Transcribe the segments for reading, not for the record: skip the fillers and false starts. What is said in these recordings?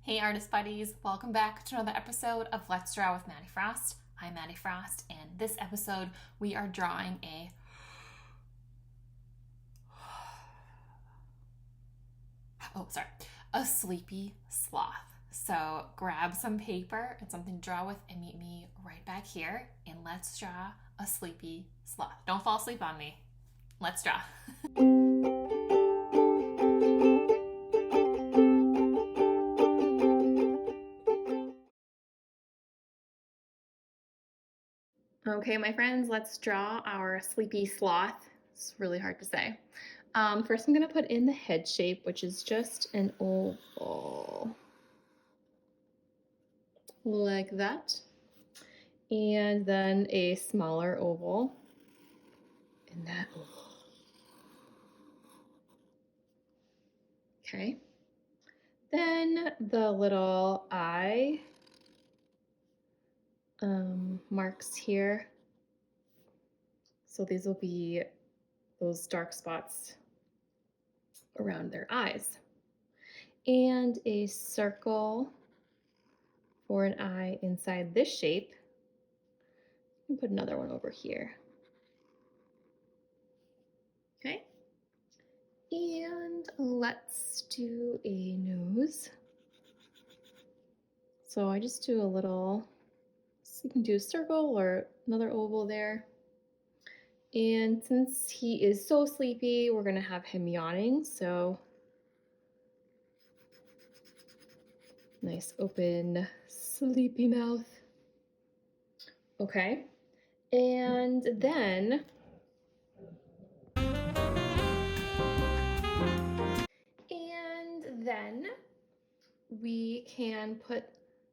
Hey artist buddies, welcome back to another episode of Let's Draw with Maddie Frost. I'm Maddie Frost, and this episode we are drawing a sleepy sloth. So grab some paper and something to draw with and meet me right back here and let's draw a sleepy sloth. Don't fall asleep on me. Let's draw. Okay, my friends, let's draw our sleepy sloth. It's really hard to say. First, I'm going to put in the head shape, which is just an oval. Like that. And then a smaller oval. And that oval. Okay. Then the little eye marks here. So these will be those dark spots around their eyes. And a circle for an eye inside this shape. And put another one over here. Okay. And let's do a nose. So I just do a little, so you can do a circle or another oval there. And since he is so sleepy, we're gonna have him yawning. So nice open sleepy mouth. Okay. And then we can put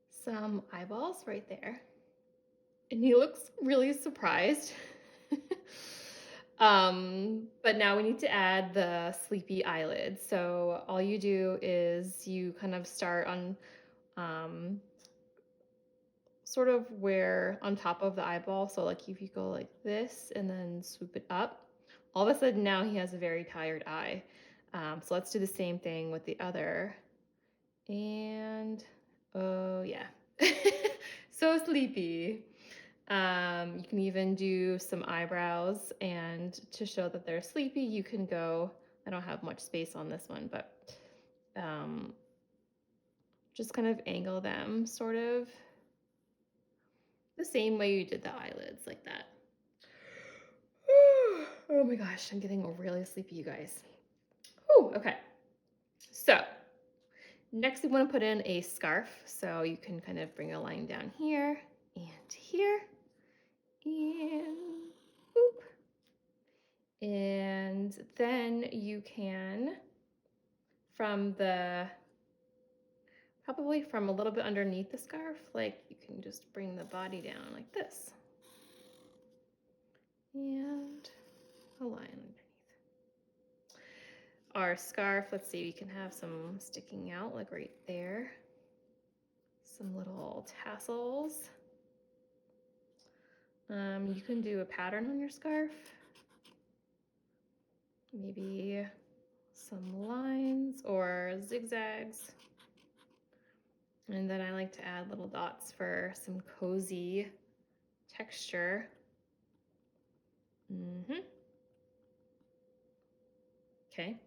some eyeballs right there. And he looks really surprised. But now we need to add the sleepy eyelids. So all you do is you kind of start on sort of where on top of the eyeball. So like if you go like this and then swoop it up, all of a sudden now he has a very tired eye. So let's do the same thing with the other. And oh yeah, so sleepy. You can even do some eyebrows, and to show that they're sleepy, you can go, I don't have much space on this one, but just kind of angle them sort of the same way you did the eyelids, like that. Oh my gosh, I'm getting really sleepy, you guys. Whew, okay. So next we want to put in a scarf. So you can kind of bring a line down here and here and boop. And then you can, probably from a little bit underneath the scarf, like you can just bring the body down like this. And a line underneath. Our scarf, let's see, we can have some sticking out like right there. Some little tassels. You can do a pattern on your scarf. Maybe some lines or zigzags. And then I like to add little dots for some cozy texture. Okay.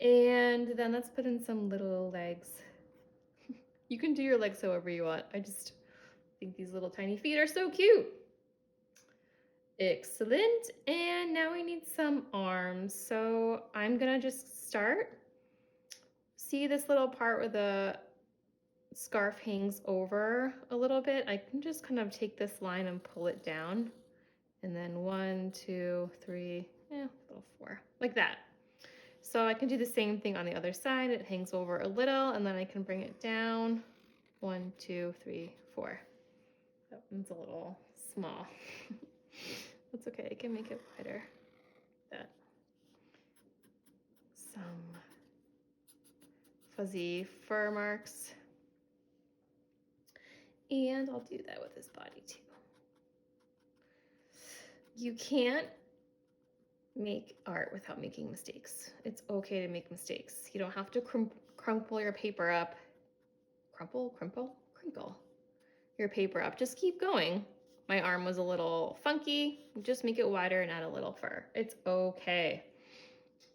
And then let's put in some little legs. You can do your legs however you want. I just think these little tiny feet are so cute. Excellent. And now we need some arms. So I'm gonna just start. See this little part where the scarf hangs over a little bit? I can just kind of take this line and pull it down. And then 1, 2, 3, little 4, like that. So I can do the same thing on the other side. It hangs over a little and then I can bring it down. 1, 2, 3, 4. That one's a little small. That's okay, I can make it wider. That. Some fuzzy fur marks. And I'll do that with his body too. You can't make art without making mistakes. It's okay to make mistakes. You don't have to crumple your paper up crinkle your paper up. Just keep going. My arm was a little funky. Just make it wider and add a little fur. It's okay.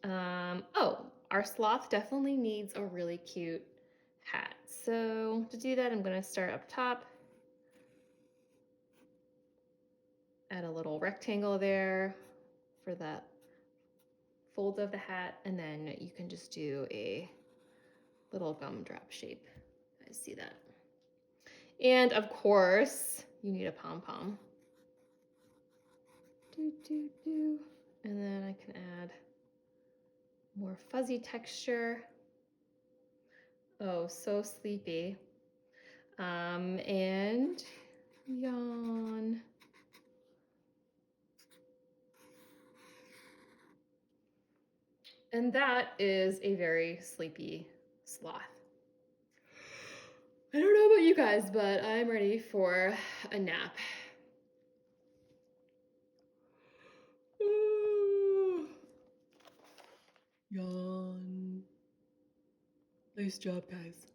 Oh, our sloth definitely needs a really cute hat. So to do that, I'm going to start up top. Add a little rectangle there for that fold of the hat, and then you can just do a little gumdrop shape. I see that. And of course, you need a pom-pom. And then I can add more fuzzy texture. Oh, so sleepy. And yawn. And that is a very sleepy sloth. I don't know about you guys, but I'm ready for a nap. Yawn. Nice job, guys.